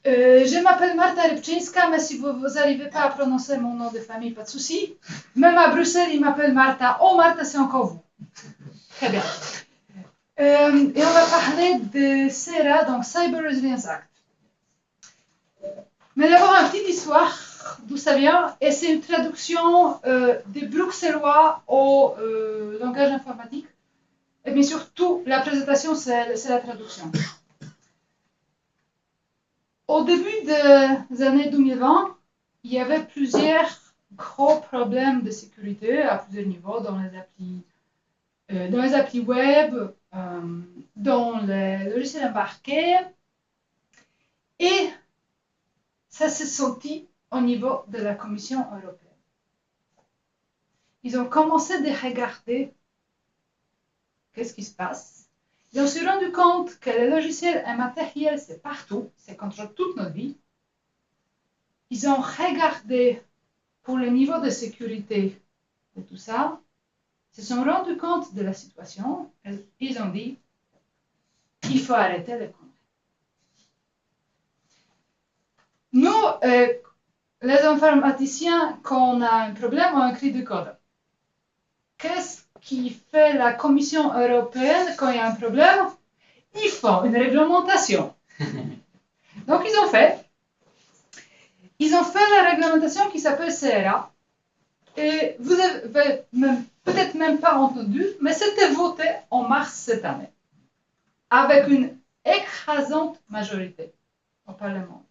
Je m'appelle Marta Rybczyńska, mais si vous n'arrivez pas à prononcer mon nom de famille, pas de souci. Même à Bruxelles, ils m'appellent Marta. Oh, Marta, c'est encore vous. Très bien. Et on va parler de CERA, donc Cyber Resilience Act. Mais d'abord, une petite histoire d'où ça vient, et c'est une traduction des bruxellois au langage informatique. Et bien surtout, la présentation, c'est la traduction. Au début des années 2020, il y avait plusieurs gros problèmes de sécurité à plusieurs niveaux dans les applis web, dans les logiciels embarqués, et ça s'est senti au niveau de la Commission européenne. Ils ont commencé de regarder qu'est-ce qui se passe. Ils ont se rendu compte que les logiciels immatériels, c'est partout, c'est contre toute notre vie. Ils ont regardé pour le niveau de sécurité de tout ça, se sont rendus compte de la situation, et ils ont dit, il faut arrêter les conneries. Nous, les informaticiens, quand on a un problème, on écrit du code. Qu'est-ce qui fait la Commission européenne quand il y a un problème? Ils font une réglementation. Donc, ils ont fait la réglementation qui s'appelle CERA. Et vous avez peut-être même pas entendu, mais c'était voté en mars cette année, avec une écrasante majorité au Parlement.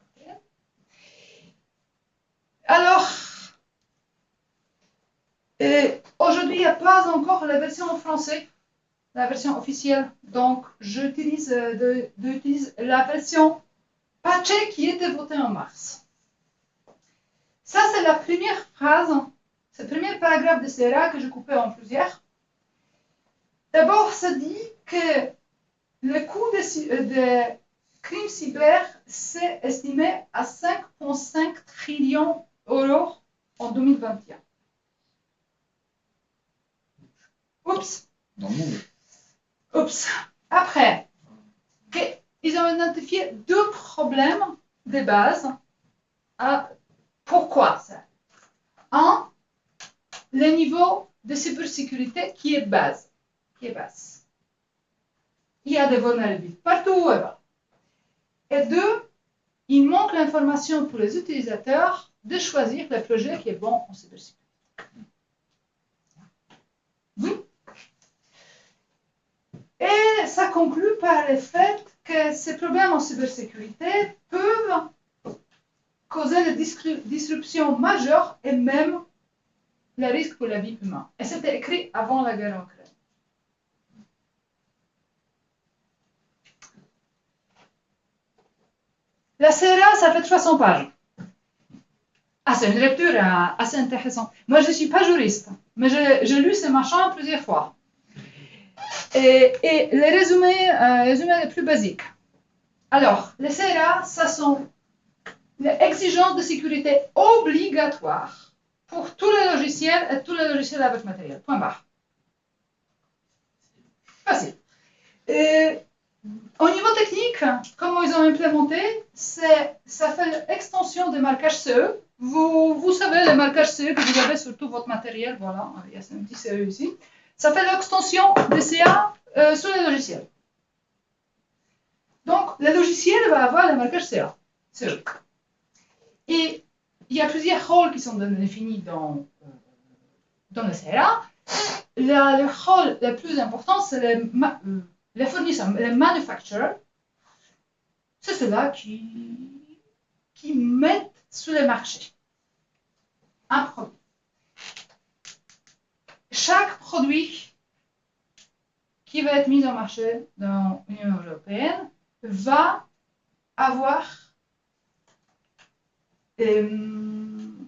Alors, aujourd'hui, il n'y a pas encore la version en français, la version officielle. Donc, j'utilise la version patchée qui était votée en mars. Ça, c'est la première phrase, c'est le premier paragraphe de CERA que je coupais en plusieurs. D'abord, ça dit que le coût des crimes cyber s'est estimé à 5,5 trillions d'euros en 2021. Oups. Oups. Après, ils ont identifié deux problèmes de base. Pourquoi ça? Un, le niveau de cybersécurité qui est basse. Il y a des vulnérabilités partout. Et deux, il manque l'information pour les utilisateurs de choisir le projet qui est bon en cybersécurité. Oui. Et ça conclut par le fait que ces problèmes en cybersécurité peuvent causer des disruptions majeures et même le risque pour la vie humaine. Et c'était écrit avant la guerre en Ukraine. La CERA, ça fait 300 pages. Ah, c'est une lecture assez intéressante. Moi, je ne suis pas juriste, mais j'ai lu ces machins plusieurs fois. Et les résumés les plus basiques. Alors, les CERA, ça sont les exigences de sécurité obligatoires pour tous les logiciels et tous les logiciels avec matériel. Point barre. Facile. Au niveau technique, comment ils ont implémenté, ça fait l'extension des marquages CE. Vous savez, les marquages CE que vous avez sur tout votre matériel, voilà, il y a un petit CE ici. Ça fait l'extension des CA sur les logiciels. Donc, le logiciel va avoir le marquage CA, CE. Et il y a plusieurs rôles qui sont définis dans le CA. Le rôle le plus important, c'est les fournisseurs, les manufacturers. C'est ceux-là qui mettent sur le marché un produit. Chaque produit qui va être mis au marché dans l'Union européenne va avoir une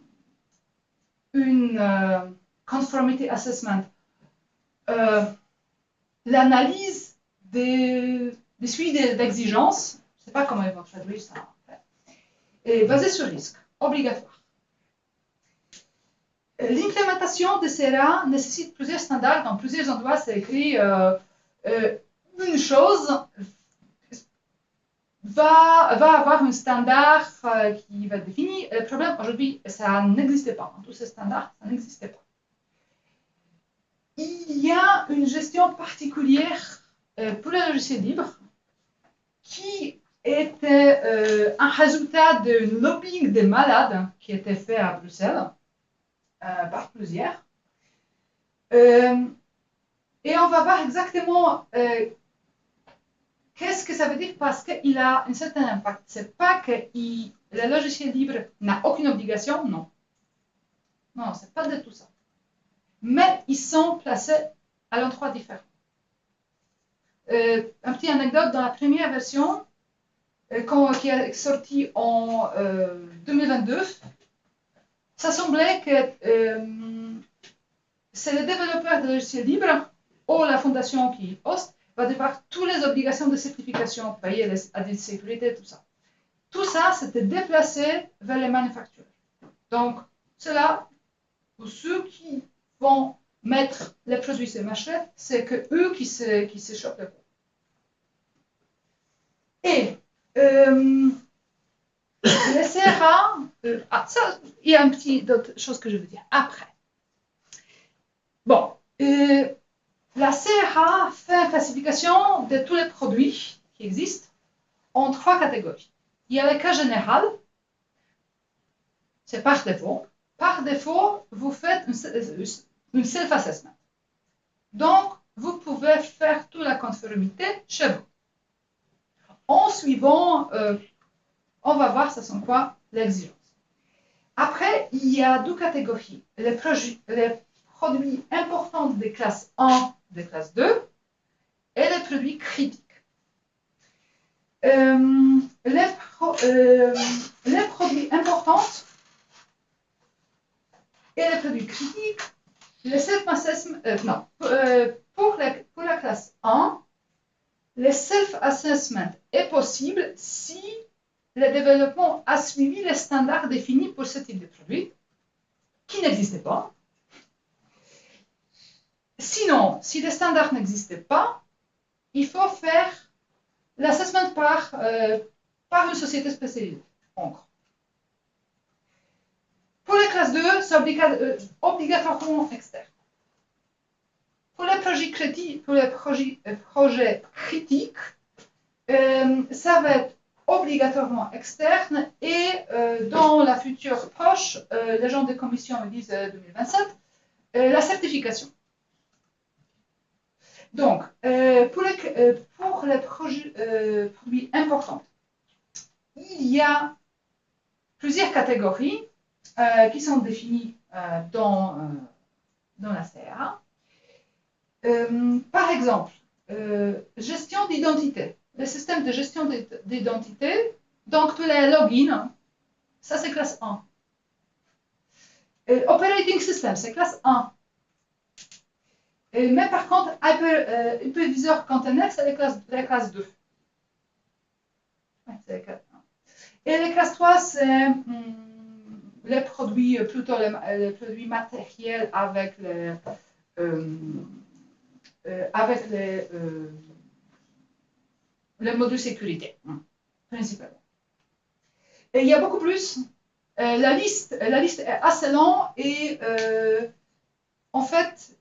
conformity assessment, l'analyse des suivis d'exigences, je ne sais pas comment ils vont traduire ça en fait, et basée sur risque, obligatoire. L'implémentation de CERA nécessite plusieurs standards. Dans plusieurs endroits, c'est écrit une chose va avoir un standard qui va définir. Le problème aujourd'hui, ça n'existait pas. Tous ces standards, ça n'existait pas. Il y a une gestion particulière pour le logiciel libre qui était un résultat d'un lobbying des malades qui était fait à Bruxelles par plusieurs. Et on va voir exactement qu'est-ce que ça veut dire parce qu'il a un certain impact. C'est pas que le logiciel libre n'a aucune obligation, non. Non, c'est pas de tout ça. Mais ils sont placés à l'endroit différent. Un petit anecdote, dans la première version, qui est sortie en 2022, ça semblait que c'est le développeur de logiciel libre ou la fondation qui hoste va devoir toutes les obligations de certification, payer les audits de sécurité, tout ça. Tout ça, c'était déplacé vers les manufacturiers. Donc, cela, pour ceux qui vont mettre les produits sur le marché, c'est que eux qui se chopent le coup. Et les CRA, ça, il y a un petit d'autres choses que je veux dire après. Bon, la CRA fait une classification de tous les produits qui existent en 3 catégories. Il y a le cas général, c'est par défaut. Par défaut, vous faites une self-assessment. Donc, vous pouvez faire toute la conformité chez vous. En suivant, on va voir ce sont quoi l'exigence. Après, il y a 2 catégories. Les produits importants des classes 1, des classes 2, et les produits critiques. Les produits importants et les produits critiques, le self-assessment, pour la classe 1, le self-assessment est possible si le développement a suivi les standards définis pour ce type de produit, qui n'existaient pas. Sinon, si les standards n'existaient pas, il faut faire l'assessment par une société spécialisée. Pour les classes 2, c'est obligatoirement externe. Pour les projets critiques, ça va être obligatoirement externe et dans la future proche, les gens de commission disent 2027, la certification. Donc, pour les produits importants, il y a plusieurs catégories qui sont définies dans la CRA. Par exemple, gestion d'identité. Le système de gestion d'identité, donc tous les logins, ça c'est classe 1. Operating System, c'est classe 1. Mais par contre, hyperviseur container, c'est la classe 2. Ouais, c'est la classe 1. Et la classe 3, c'est les produits, plutôt les produits matériels avec les modules sécurité, principalement. Et il y a beaucoup plus. La liste est assez longue et en fait,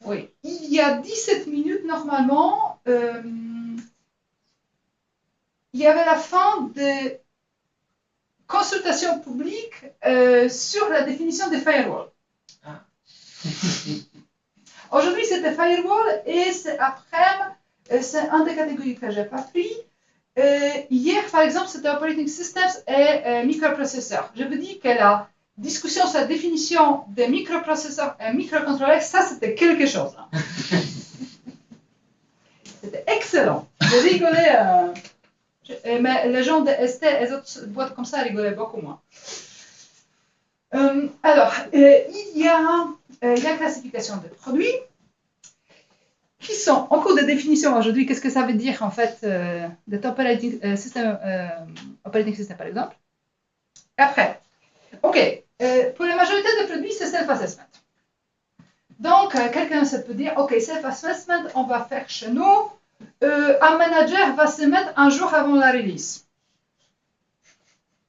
oui, il y a 17 minutes normalement. Il y avait la fin de consultation publique sur la définition des firewalls. Ah. Aujourd'hui, c'était firewall et après, c'est un des catégories que je n'ai pas pris. Hier, par exemple, c'était operating systems et microprocesseurs. Je vous dis que la discussion sur la définition des microprocesseurs et microcontrôleurs, ça, c'était quelque chose. Hein. C'était excellent. J'ai rigolé. Mais les gens de ST et les autres boîtes comme ça rigolaient beaucoup moins. Alors, il y a la classification des produits qui sont en cours de définition aujourd'hui. Qu'est-ce que ça veut dire en fait operating system, par exemple. Après, ok, pour la majorité des produits, c'est self-assessment. Donc, quelqu'un peut dire, ok, self-assessment, on va faire chez nous un manager va se mettre un jour avant la release.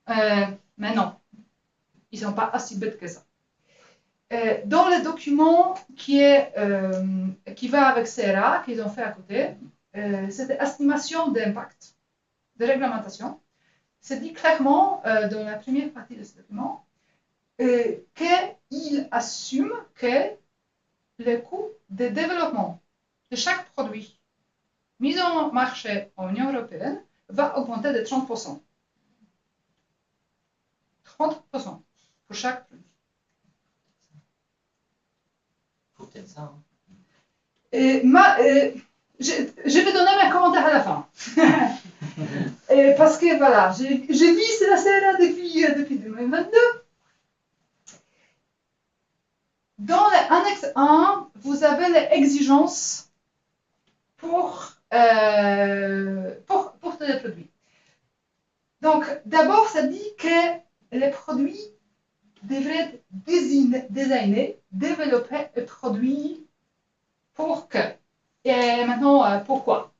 Mais non, ils ne sont pas aussi bêtes que ça. Dans le document qui va avec CRA, qu'ils ont fait à côté, cette estimation d'impact, de réglementation, c'est dit clairement dans la première partie de ce document qu'il assume que le coût de développement de chaque produit mis en marché en Union européenne va augmenter de 30%. 30% pour chaque produit. Faut peut-être ça. Hein. Je vais donner mes commentaires à la fin. Parce que voilà, j'ai vu la CRA depuis 2022. Dans l'annexe 1, vous avez les exigences pour tous les produits. Donc, d'abord, ça dit que les produits devraient être designés, développer un produit pour que. Et maintenant, pourquoi?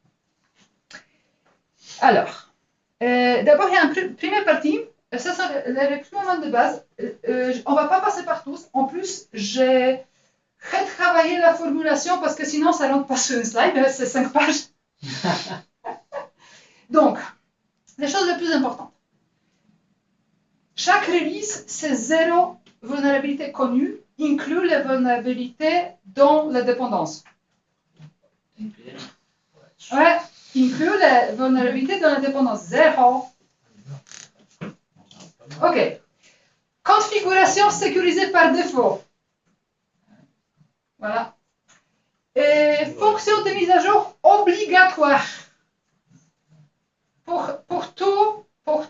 Alors, d'abord, il y a une première partie. Ça, c'est le recrutement de base. On ne va pas passer par tous. En plus, j'ai retravaillé la formulation parce que sinon, ça ne rentre pas sur une slide. C'est 5 pages. Donc, les choses les plus importantes. Chaque release, c'est 0 vulnérabilité connue, inclut les vulnérabilités dans la dépendance. Ouais, inclut les vulnérabilités dans la dépendance. 0. OK. Configuration sécurisée par défaut. Voilà. Et fonction de mise à jour obligatoire. Pour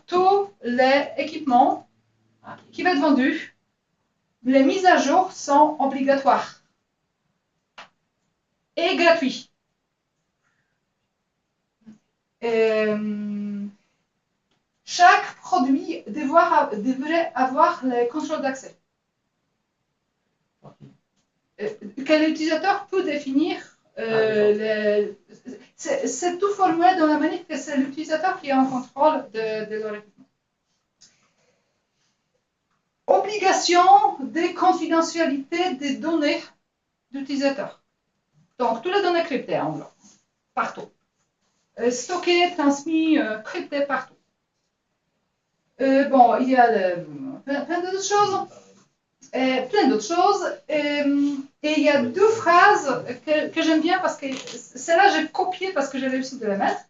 tous les équipements qui vont être vendus, les mises à jour sont obligatoires et gratuites. Chaque produit devrait avoir le contrôle d'accès. Que l'utilisateur peut définir. C'est tout formulé dans la manière que c'est l'utilisateur qui est en contrôle de leur équipement. Obligation de confidentialité des données d'utilisateur. Donc, toutes les données cryptées en gros, partout. Stockées, transmises, cryptées partout. Bon, il y a plein d'autres choses. Et il y a 2 phrases que j'aime bien parce que celle-là, j'ai copié parce que j'ai réussi de la mettre.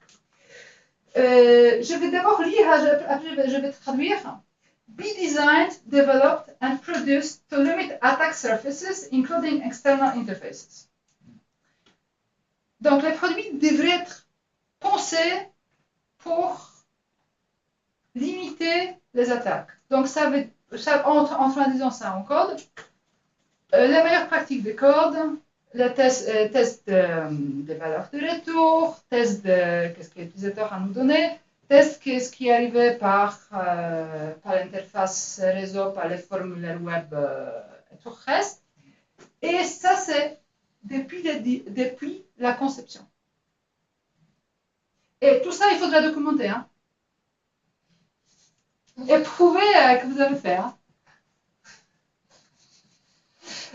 Je vais d'abord lire, après je vais traduire. Be designed, developed and produced to limit attack surfaces, including external interfaces. Donc, les produits devraient être pensés pour limiter les attaques. Donc, en traduisant ça en code, les meilleures pratiques de code, les tests de valeurs de retour, tests de qu'est-ce que l'utilisateur a nous donné, tests qu'est-ce qui est arrivé par l'interface réseau, par les formulaires web et tout le reste. Et ça, c'est depuis la conception. Et tout ça, il faudra documenter. Hein. Et prouver que vous avez fait. Hein.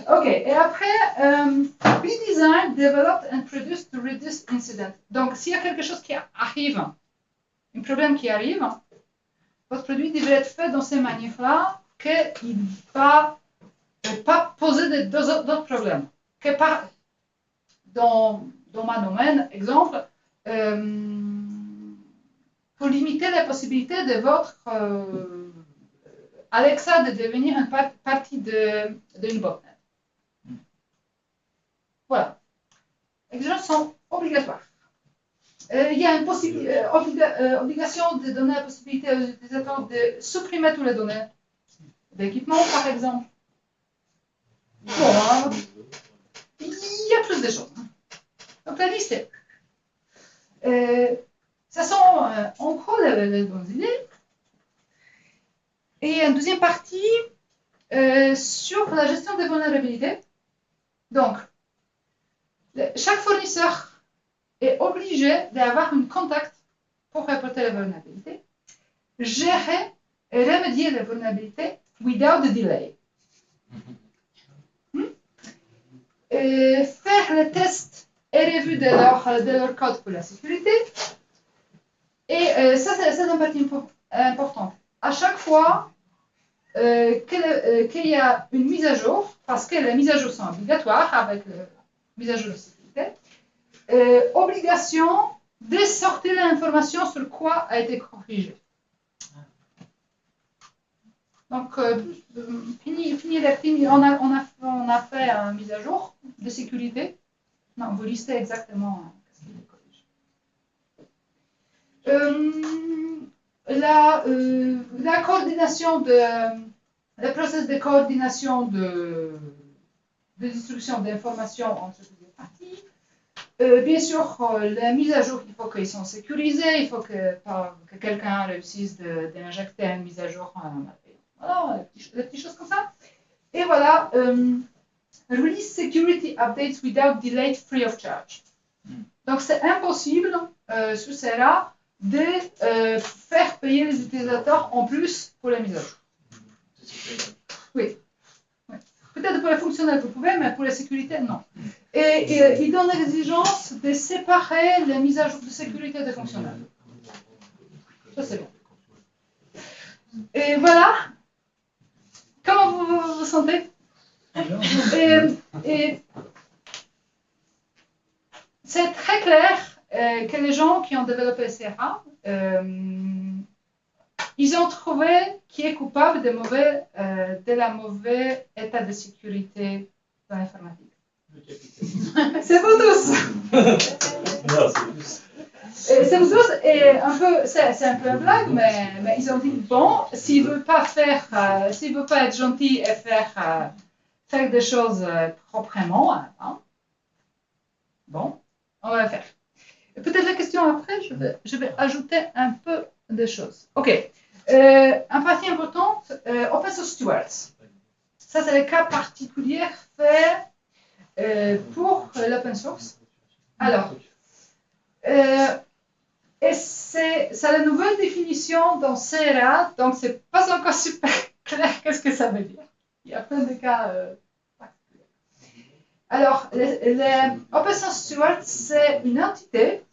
OK, et après, be designed, developed and produced to reduce incident. Donc, s'il y a quelque chose qui arrive, un problème qui arrive, votre produit devrait être fait dans ces manières-là qu'il ne va pas poser d'autres problèmes. Que dans mon domaine, exemple, pour limiter la possibilité de votre Alexa de devenir une partie d'une botnet. Voilà. Les exigences sont obligatoires. Il y a une obligation de donner la possibilité aux utilisateurs de supprimer toutes les données d'équipement, par exemple. Bon, il y a plus de choses. Donc la liste est. Ça sont en gros les bonnes idées. Et une deuxième partie sur la gestion des vulnérabilités. Donc, chaque fournisseur est obligé d'avoir un contact pour reporter la vulnérabilité, gérer et remédier la vulnérabilité without delay. Faire les tests et revue de leur code pour la sécurité. Et ça, c'est une partie importante. À chaque fois qu'il y a une mise à jour, parce que les mises à jour sont obligatoires avec la mise à jour de sécurité, obligation de sortir l'information sur quoi a été corrigé. Donc, on a fait une mise à jour de sécurité. Non, vous listez exactement ce qu'il est corrigé. La coordination le processus de coordination de destruction d'informations entre les parties. Bien sûr, la mise à jour, il faut qu'ils sont sécurisés, il faut que quelqu'un réussisse d'injecter une mise à jour. Voilà, des petites choses comme ça. Et voilà, release security updates without delay free of charge. Donc, c'est impossible sous CRA de faire payer les utilisateurs en plus pour la mise à jour. Oui. Peut-être pour les fonctionnels, vous pouvez, mais pour la sécurité, non. Et il donne l'exigence de séparer les mises à jour de sécurité des fonctionnels. Ça, c'est bon. Et voilà. Comment vous vous sentez? Et c'est très clair que les gens qui ont développé CRA, ils ont trouvé qui est coupable de la mauvais état de sécurité dans l'informatique. C'est vous tous. C'est vous tous, et c'est un peu une blague, mais ils ont dit bon, s'il veut pas être gentil et faire des choses proprement, hein, bon, on va le faire. Peut-être la question après, je vais ajouter un peu de choses. Ok. Une partie importante, Open Source Stewards. Ça, c'est le cas particulier fait pour l'open source. Alors, et c'est la nouvelle définition dans CRA, donc c'est pas encore super clair qu'est-ce que ça veut dire. Il y a plein de cas particuliers. Alors, les Open Source Stewards, c'est une entité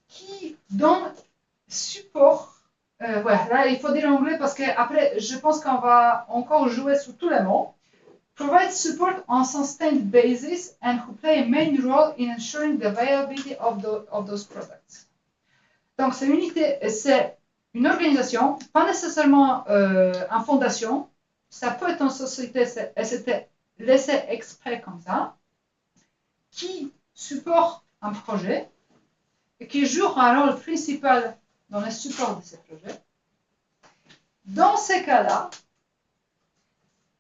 qui donne support. Voilà, là, il faut dire en anglais parce qu'après, je pense qu'on va encore jouer sur tous les mots. Provide support on sustained basis and who play a main role in ensuring the viability of those products. Donc, c'est une organisation, pas nécessairement une fondation. Ça peut être une société, et c'était laissé exprès comme ça, qui supporte un projet et qui joue un rôle principal dans le support de ce projet. Dans ces cas-là,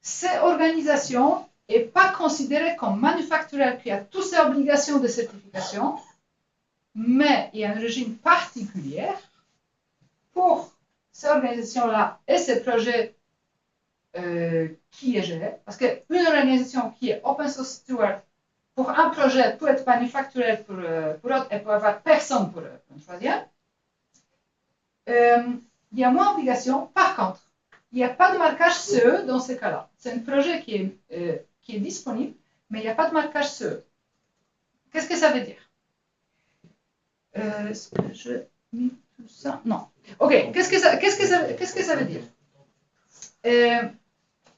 cette organisation n'est pas considérée comme manufacturière qui a toutes ses obligations de certification, mais il y a un régime particulier pour cette organisation-là et ces projets qui est géré. Parce qu'une organisation qui est Open Source Steward pour un projet peut être manufacturière pour autre et peut avoir personne pour choisir. Il y a moins d'obligations. Par contre, il n'y a pas de marquage CE dans ces cas-là. C'est un projet qui est disponible, mais il n'y a pas de marquage CE. Qu'est-ce que ça veut dire? Est-ce que je mets tout ça? Non. Ok. Qu'est-ce que ça veut dire?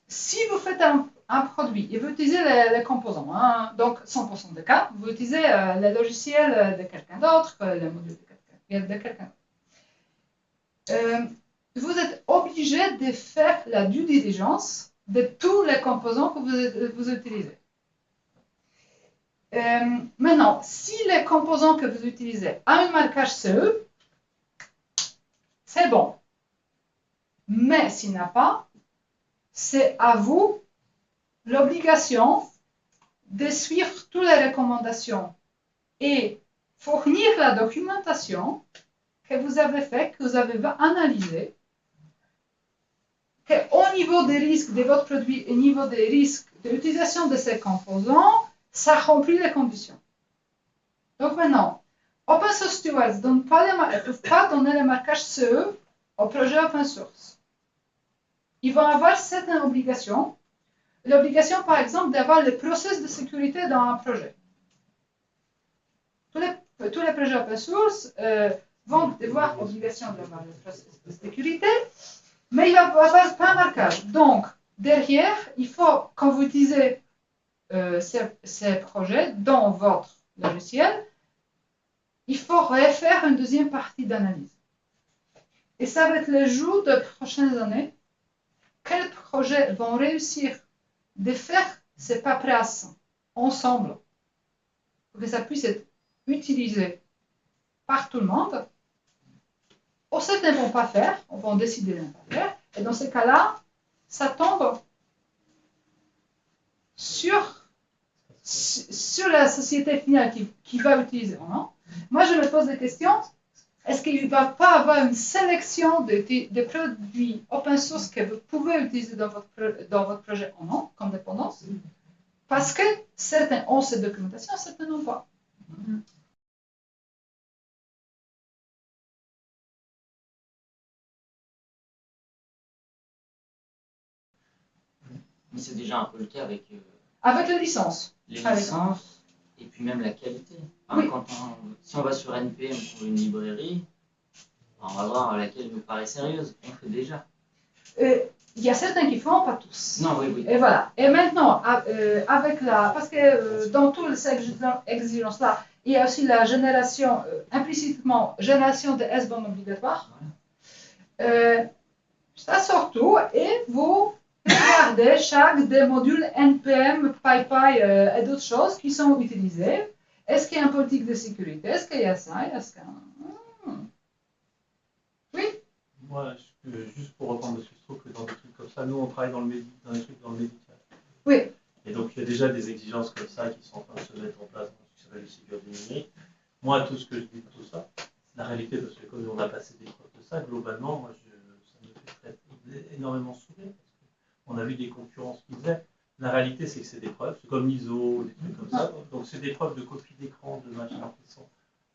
Si vous faites un produit et vous utilisez les composants, hein, donc 100% des cas, vous utilisez le logiciel de quelqu'un d'autre, le module de quelqu'un d'autre. Vous êtes obligé de faire la due diligence de tous les composants que vous utilisez. Maintenant, si les composants que vous utilisez ont un marquage CE, c'est bon. Mais s'il n'a pas, c'est à vous l'obligation de suivre toutes les recommandations et fournir la documentation que vous avez faite, que vous avez analysée, qu'au niveau des risques de votre produit et au niveau des risques de l'utilisation de ces composants, ça remplit les conditions. Donc maintenant, Open Source Stewards ne peuvent pas donner les marquages CE au projet open source. Ils vont avoir certaines obligations. L'obligation, par exemple, d'avoir le process de sécurité dans un projet. Tous les projets open source vont avoir obligation d'avoir le process de sécurité, mais il ne va avoir pas un marquage. Donc, derrière, il faut, quand vous utilisez ces projets dans votre logiciel, il faut refaire une deuxième partie d'analyse. Et ça va être le jour des prochaines années. Quels projets vont réussir de faire ces paperasses ensemble pour que ça puisse être utilisé par tout le monde? Ou certains ne vont pas faire, on va décider de ne pas faire. Et dans ces cas-là, ça tombe sur la société finale qui va utiliser ou non. Moi, je me pose la question, est-ce qu'il ne va pas avoir une sélection de produits open source que vous pouvez utiliser dans votre projet ou non, comme dépendance? Parce que certains ont cette documentation, certains n'ont pas. Mais c'est déjà un peu le cas avec Avec les licences. les licences et puis même la qualité. Enfin, Oui. Si on va sur NPM pour une librairie, on va voir laquelle nous paraît sérieuse. On fait déjà. Il y a certains qui font, pas tous. Non, oui. Et voilà. Et maintenant, parce que dans toutes ces exigences-là, il y a aussi la génération, implicitement, génération de S-BOM obligatoire. Ça sort tout et vous regardez chaque des modules NPM, PyPy et d'autres choses qui sont utilisés. Est-ce qu'il y a une politique de sécurité? Est-ce qu'il y a ça? Est-ce qu'il y a... Oui. Moi, juste pour reprendre, parce que je trouve que dans des trucs comme ça, nous on travaille dans des trucs dans le médical. Oui. Et donc il y a déjà des exigences comme ça qui sont en train de se mettre en place dans ce qui s'appelle le sécurité numérique. Moi, tout ce que je dis de tout ça, la réalité, parce que comme on a passé des preuves de ça, globalement, moi, ça me fait énormément sourire. On a vu des concurrences qui faisaient. La réalité, c'est que c'est des preuves, c'est comme l'ISO, des trucs comme ça. Donc c'est des preuves de copie d'écran, de machins qui sont,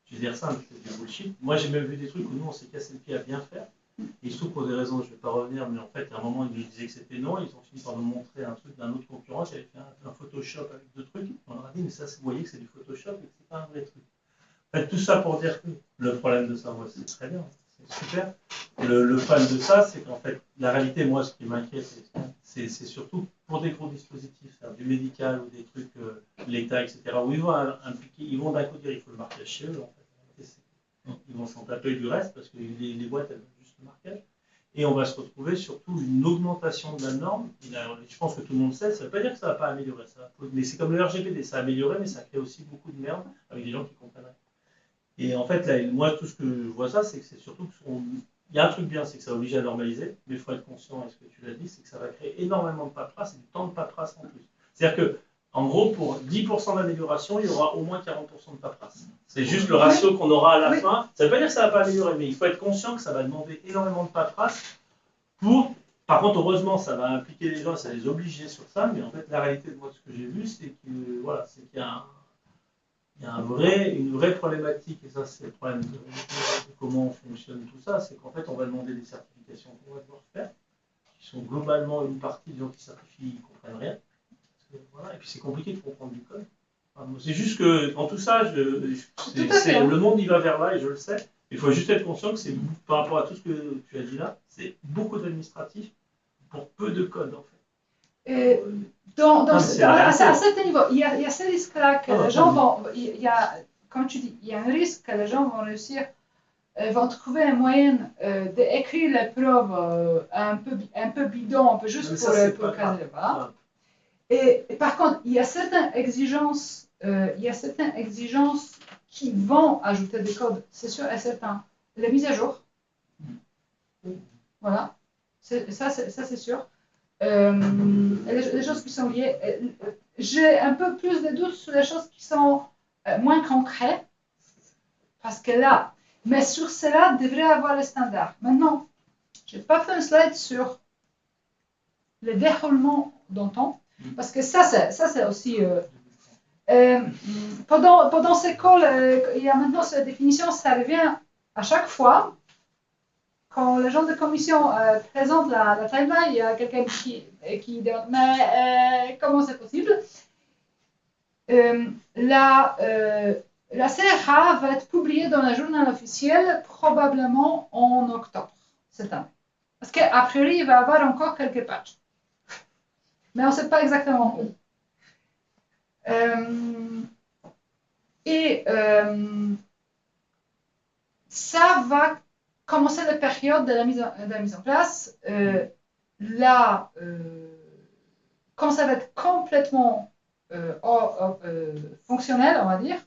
je vais dire simple, c'est du bullshit. Moi, j'ai même vu des trucs où nous, on s'est cassé le pied à bien faire. Et il se trouve pour des raisons, je ne vais pas revenir, mais en fait, à un moment, ils nous disaient que c'était non. Ils ont fini par nous montrer un truc d'un autre concurrent qui avait fait un Photoshop avec deux trucs. On leur a dit, mais ça, vous voyez que c'est du Photoshop et que c'est pas un vrai truc. En fait, tout ça pour dire que le problème de ça, moi, c'est très bien, c'est super. Le problème de ça, c'est qu'en fait, la réalité, moi, ce qui m'inquiète, c'est surtout pour des gros dispositifs, faire du médical ou des trucs, l'État, etc., où ils vont impliquer, ils vont d'un coup dire il faut le marquage chez eux, en fait. Ils vont s'en taper du reste parce que les boîtes, elles veulent juste le marquage. Et on va se retrouver surtout une augmentation de la norme. Je pense que tout le monde sait, ça ne veut pas dire que ça ne va pas améliorer ça. Mais c'est comme le RGPD, ça a amélioré, mais ça crée aussi beaucoup de merde avec des gens qui comprennent rien. Et en fait, là, moi, tout ce que je vois ça, c'est que c'est surtout il y a un truc bien, c'est que ça oblige à normaliser, mais il faut être conscient, et ce que tu l'as dit, c'est que ça va créer énormément de paperasse et du temps de paperasse en plus. C'est-à-dire que, en gros, pour 10% d'amélioration, il y aura au moins 40% de paperasse. C'est juste le ratio qu'on aura à la fin. Ça ne veut pas dire que ça ne va pas améliorer, mais il faut être conscient que ça va demander énormément de paperasse pour... Par contre, heureusement, ça va impliquer les gens, ça va les obliger sur ça, mais en fait, la réalité de moi, ce que j'ai vu, c'est que, voilà, c'est qu'il y a une vraie problématique, et ça c'est le problème de comment fonctionne tout ça, c'est qu'en fait on va demander des certifications qu'on va devoir faire, qui sont globalement une partie des gens qui certifient, ils ne comprennent rien. Voilà, et puis c'est compliqué de comprendre du code. Enfin, c'est juste que dans tout ça, le monde il va vers là et je le sais. Il faut juste être conscient que c'est par rapport à tout ce que tu as dit là, c'est beaucoup d'administratifs pour peu de code en fait. À certains niveaux, il y a ce risque-là que les gens vont, comme tu dis, il y a un risque que les gens vont réussir, vont trouver un moyen d'écrire les preuves un peu bidon, un peu juste pour caser le bas. Et par contre, il y a certaines exigences, qui vont ajouter des codes, c'est sûr et certain. Les mises à jour, voilà, ça c'est sûr. Les choses qui sont liées. J'ai un peu plus de doutes sur les choses qui sont moins concrètes, parce que là, mais sur cela, devrait avoir les standards. Maintenant, je n'ai pas fait un slide sur le déroulement d'un temps, parce que ça c'est aussi Pendant ces calls, il y a maintenant cette définition, ça revient à chaque fois. Quand les gens de commission présentent la timeline, il y a quelqu'un qui demande mais comment c'est possible? La CRA va être publiée dans le journal officiel probablement en octobre cette année. Parce qu'a priori, il va y avoir encore quelques patchs. Mais on ne sait pas exactement où. Ça va commencer la période de la mise en place. Quand ça va être complètement fonctionnel, on va dire,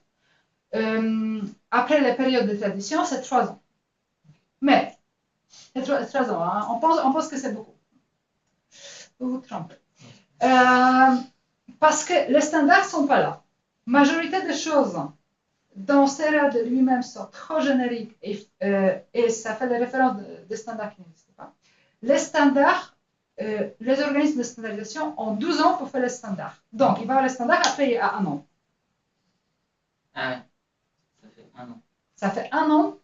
après la période de tradition, c'est 3 ans. Mais, c'est 3 ans, hein. On pense que c'est beaucoup. Vous vous trompez. Parce que les standards ne sont pas là. Majorité des choses dans CERA de lui-même sont trop génériques et ça fait la référence des standards qui n'existent pas. Les standards, les organismes de standardisation ont 12 ans pour faire les standards. Donc, il va y avoir les standards, après il y a 1 an. Ah ouais, ça fait 1 an. Ça fait 1 an.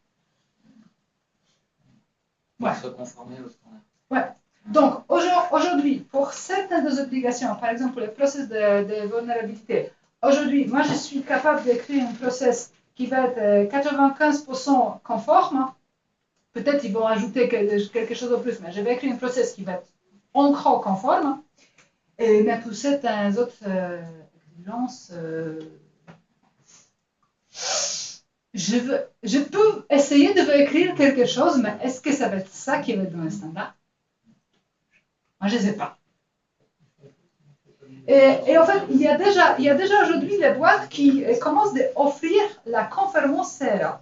Pour se conformer aux standards. Ouais. Donc, aujourd'hui, pour certaines des obligations, par exemple pour le process de vulnérabilité, aujourd'hui, moi je suis capable d'écrire un process qui va être 95% conforme. Peut-être ils vont ajouter quelque chose de plus, mais je vais écrire un process qui va être encore conforme. Mais pour certaines autres exigences, je peux essayer de réécrire quelque chose, mais est-ce que ça va être ça qui va être dans le standard? Moi, je ne sais pas. Et en fait, il y a déjà aujourd'hui des boîtes qui commencent à offrir la conformance CERA.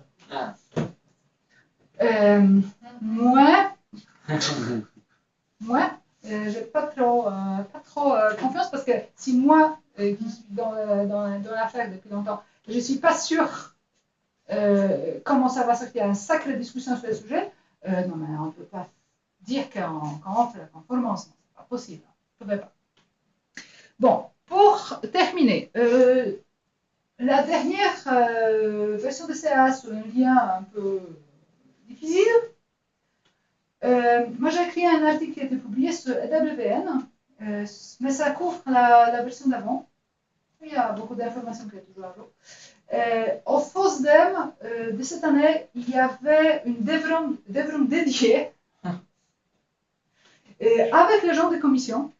Moi, j'ai pas trop confiance parce que si moi, qui suis dans l'affaire depuis longtemps, je ne suis pas sûre comment ça va sortir. Il y a une sacrée discussion sur le sujet. Non, mais on ne peut pas dire qu'on fait la conformance. Ce n'est pas possible. On ne peut pas. Bon, pour terminer, la dernière version de CA sur un lien un peu difficile. Moi, j'ai écrit un article qui a été publié sur EWN, mais ça couvre la version d'avant. Il y a beaucoup d'informations qui sont toujours à jour. Au FOSDEM de cette année, il y avait une devrum dédiée avec les gens de commission.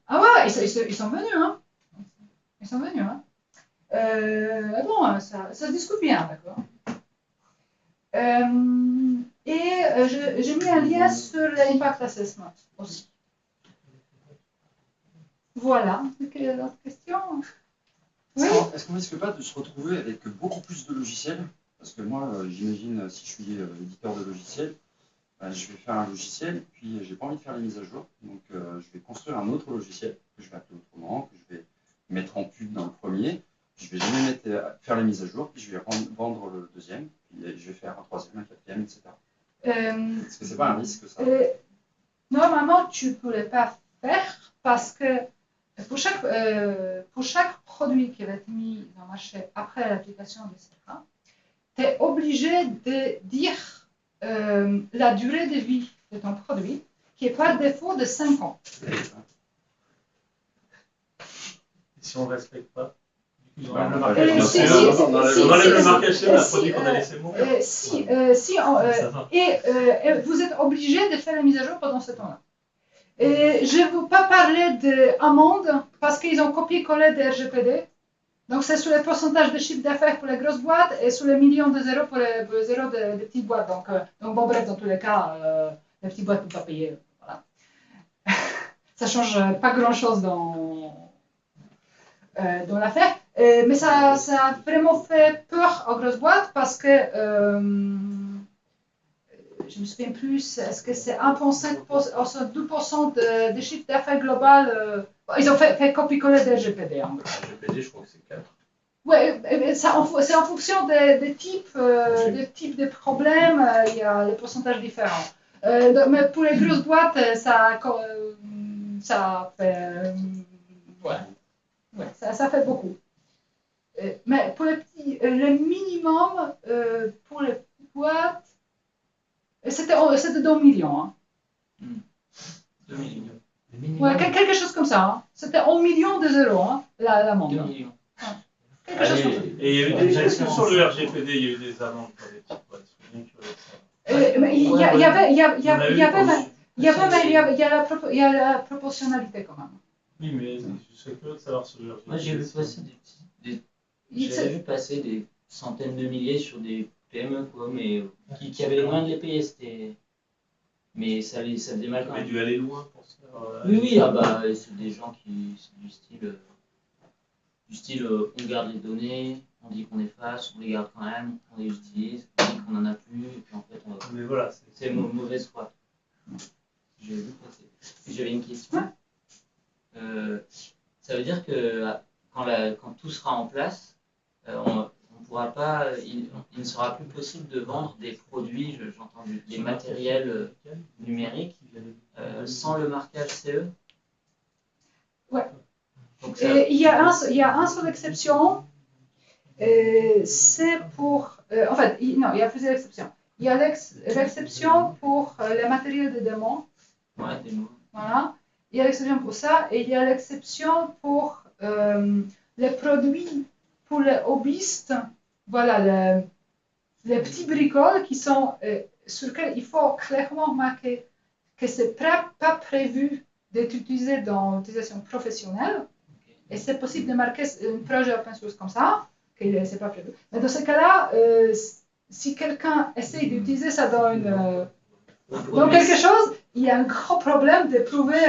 Ah ouais, ils sont venus, hein. Ils sont venus, hein. Bon, ça se discute bien, d'accord. J'ai mis un lien sur l'impact assessment aussi. Voilà. Quelle autre question? Oui. Est-ce qu'on risque pas de se retrouver avec beaucoup plus de logiciels? Parce que moi, j'imagine, si je suis éditeur de logiciels, je vais faire un logiciel, puis j'ai pas envie de faire les mises à jour. Donc, je vais construire un autre logiciel que je vais appeler autrement, que je vais mettre en pub dans le premier. Je vais jamais faire les mises à jour, puis je vais vendre le deuxième, puis je vais faire un troisième, un quatrième, etc. Est-ce que c'est pas un risque, ça? Normalement, tu ne pourrais pas faire parce que pour chaque produit qui va être mis dans le marché après l'application de CERA, tu es obligé de dire la durée de vie de ton produit, qui est par défaut de 5 ans. Si on ne respecte pas, on enlève le marquage sur la produit qu'on a laissé mourir. Vous êtes obligé de faire la mise à jour pendant ce temps-là. Je ne veux pas parler d'amende parce qu'ils ont copié-collé des RGPD. Donc, c'est sur le pourcentage de chiffre d'affaires pour les grosses boîtes et sur les millions de zéros pour les zéros des petites boîtes. Donc bon, bref, dans tous les cas, les petites boîtes ne peuvent pas payer. Voilà. Ça ne change pas grand-chose dans l'affaire. Mais ça a vraiment fait peur aux grosses boîtes parce que je ne me souviens plus, est-ce que c'est 1,5% ou 2% de chiffre d'affaires global ils ont fait copier-coller des GPD. GPD, je crois que c'est 4. Oui, c'est en fonction des types de problèmes, il y a des pourcentages différents. Mais pour les grosses boîtes, ça fait beaucoup. mais pour le minimum pour les petites boîtes, c'était 2 millions. Hein. 2 millions. Le minimum. Ouais, quelque chose comme ça. Hein. C'était 1 million d'euros, hein, l'amende. 2 Hein. millions. Quelque chose comme ça. Et il y a eu est-ce que sur le RGPD, il y a eu des amendes pour les petites boîtes? Mais il y a la proportionnalité quand même. Oui, mais je serais curieux de savoir sur le RGPD. Moi, j'ai vu passer des centaines de milliers sur des PME, quoi, mais qui avaient les moyens de les payer. Mais ça faisait mal quand On a même. dû aller loin pour ça. Oui, c'est des gens qui, c'est du style, on garde les données, on dit qu'on efface, on les garde quand même, on les utilise, on dit qu'on en a plus, et puis en fait, Mais voilà, c'est mauvaise foi. J'ai vu passer. Et j'avais une question. Ça veut dire que quand tout sera en place, on pourra pas, il ne sera plus possible de vendre des produits, j'entends des matériels numériques sans le marquage CE. Ouais. Donc Et il y a une seule exception, c'est pour... en fait, non, il y a plusieurs exceptions. Il y a l'exception pour les matériels de démon. Ouais, des mots. Voilà. Il y a l'exception pour ça, et il y a l'exception pour les produits pour les hobbyistes. Voilà, les petits bricoles qui sont, sur lesquels il faut clairement marquer que ce n'est pas prévu d'être utilisé dans l'utilisation professionnelle. Et c'est possible de marquer un projet open source comme ça, que ce n'est pas prévu. Mais dans ce cas-là, si quelqu'un essaye d'utiliser ça dans quelque chose, il y a un grand problème de prouver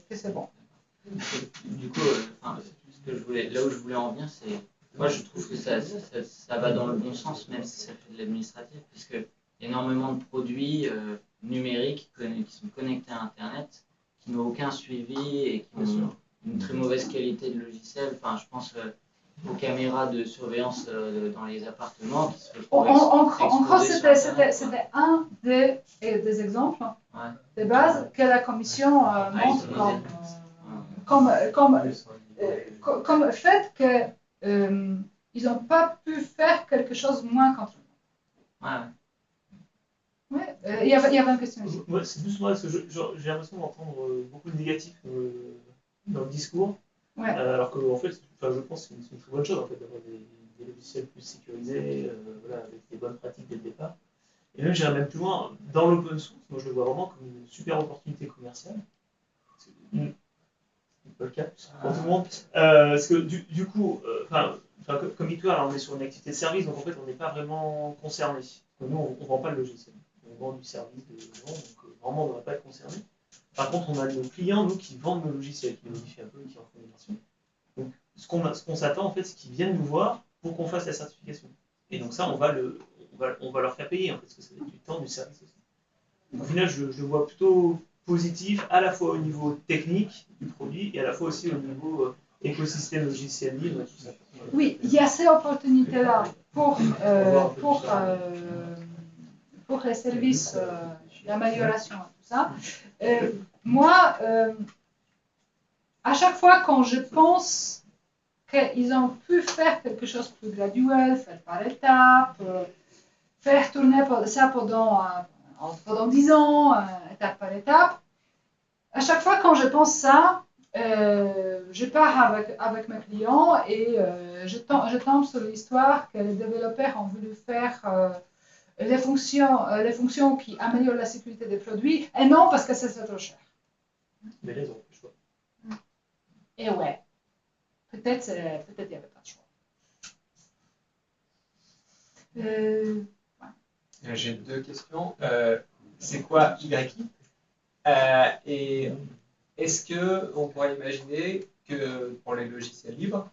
que c'est bon. Du coup, là où je voulais en venir, c'est. Moi, je trouve que ça va dans le bon sens, même si ça fait de l'administratif, puisque énormément de produits numériques qui sont connectés à Internet, qui n'ont aucun suivi et qui ont une très mauvaise qualité de logiciel. Enfin, je pense aux caméras de surveillance dans les appartements qui se retrouvent En gros, c'était un des exemples de base que la commission montre comme fait que ils n'ont pas pu faire quelque chose moins contrôlé. Ouais, il y avait une question ici. Ouais, c'est plus moi, parce que j'ai l'impression d'entendre beaucoup de négatifs dans le discours. Ouais. Alors que, en fait, je pense que c'est une très bonne chose en fait, d'avoir des logiciels plus sécurisés, avec des bonnes pratiques dès le départ. Et même, j'irais même plus loin, dans l'open source, moi je le vois vraiment comme une super opportunité commerciale. C'est pas le cas pour tout le monde. Parce que du coup, comme Itoile, on est sur une activité de service, donc en fait, on n'est pas vraiment concerné. Donc, nous, on ne vend pas le logiciel. On vend du service de gens, donc vraiment, on ne va pas être concerné. Par contre, on a nos clients, nous, qui vendent nos logiciels, qui modifient un peu, qui en font des versions. Donc, ce qu'on s'attend, en fait, c'est qu'ils viennent nous voir pour qu'on fasse la certification. Et donc ça, on va leur faire payer, en fait, parce que ça va être du temps, du service aussi. Donc, au final, je le vois plutôt positif, à la fois au niveau technique du produit, et à la fois aussi au niveau écosystème logiciel libre, et tout ça. Oui, il y a ces opportunités-là pour les services d'amélioration et tout ça. Moi, à chaque fois quand je pense qu'ils ont pu faire quelque chose de plus graduel, faire par étapes, faire tourner ça pendant 10 ans, étape par étape, à chaque fois quand je pense ça, je pars avec mes clients et je tombe sur l'histoire que les développeurs ont voulu faire les fonctions qui améliorent la sécurité des produits, et non parce que c'est trop cher. Mais là, ils n'ont plus le choix. Et ouais, peut-être il n'y avait pas de choix. Ouais. J'ai 2 questions. C'est quoi YI et est-ce qu'on pourrait imaginer que pour les logiciels libres,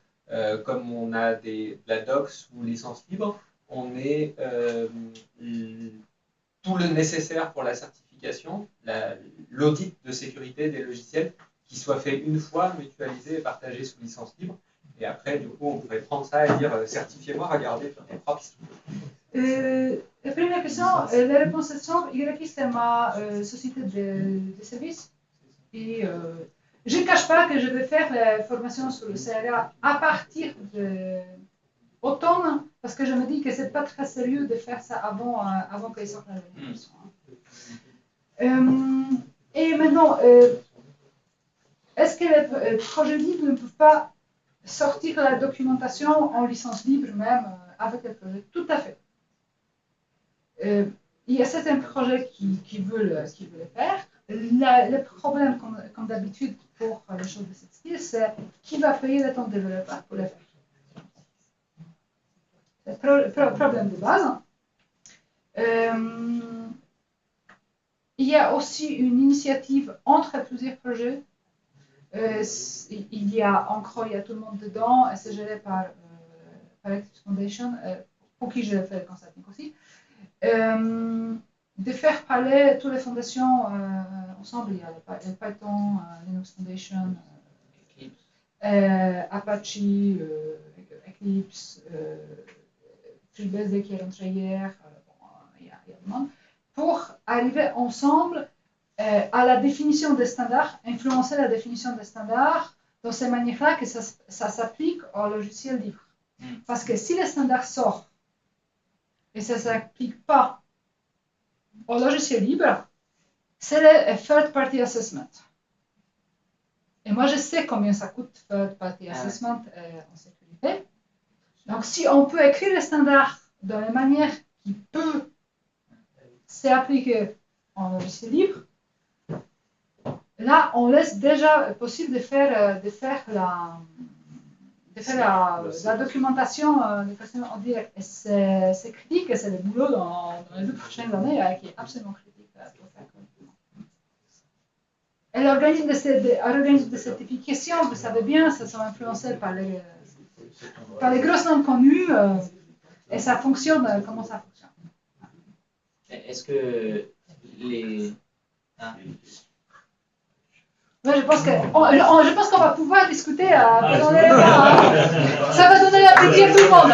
comme on a de la docs ou licence libre, on ait tout le nécessaire pour la certification, l'audit de sécurité des logiciels qui soit fait une fois, mutualisé et partagé sous licence libre. Et après, du coup, on pourrait prendre ça et dire certifiez-moi, regardez, faire des props. La première question, la réponse est simple. YI, c'est ma société de services. Et je ne cache pas que je vais faire la formation sur le CRA à partir de automne, parce que je me dis que c'est pas très sérieux de faire ça avant qu'ils sortent la révolution. Et maintenant, est-ce que les projets libres ne peuvent pas sortir la documentation en licence libre même avec les projets? Tout à fait. Il y a certains projets qui veulent le faire. Le problème, comme d'habitude pour les choses de cette style, c'est qui va payer le temps de développeur pour le faire. C'est le problème de base. Il y a aussi une initiative entre plusieurs projets. Il y a tout le monde dedans, et c'est géré par Eclipse Foundation, pour qui je fais le consulting aussi. De faire parler toutes les fondations ensemble. Il y a le Python, Linux Foundation, Apache, Eclipse, FreeBSD qui est rentré hier, il y a le monde, pour arriver ensemble à la définition des standards, influencer la définition des standards dans ces manières-là que ça s'applique au logiciel libre. Parce que si le standard sort et ça ne s'applique pas au logiciel libre, c'est le Third Party Assessment. Et moi, je sais combien ça coûte Third Party Assessment en sécurité. Donc, si on peut écrire le standard de la manière qui peut s'appliquer en logiciel libre, là, on laisse déjà possible de faire la documentation de façon en direct. Et c'est critique, et c'est le boulot dans les 2 prochaines années qui est absolument critique pour faire. Et l'organisme de certification, vous savez bien, ça sont influencés par les grosses noms connus, et ça fonctionne, comment ça fonctionne. Est-ce que les... Ouais, je pense qu'on va pouvoir discuter pendant les repas. Ça va donner l'appétit à tout le monde.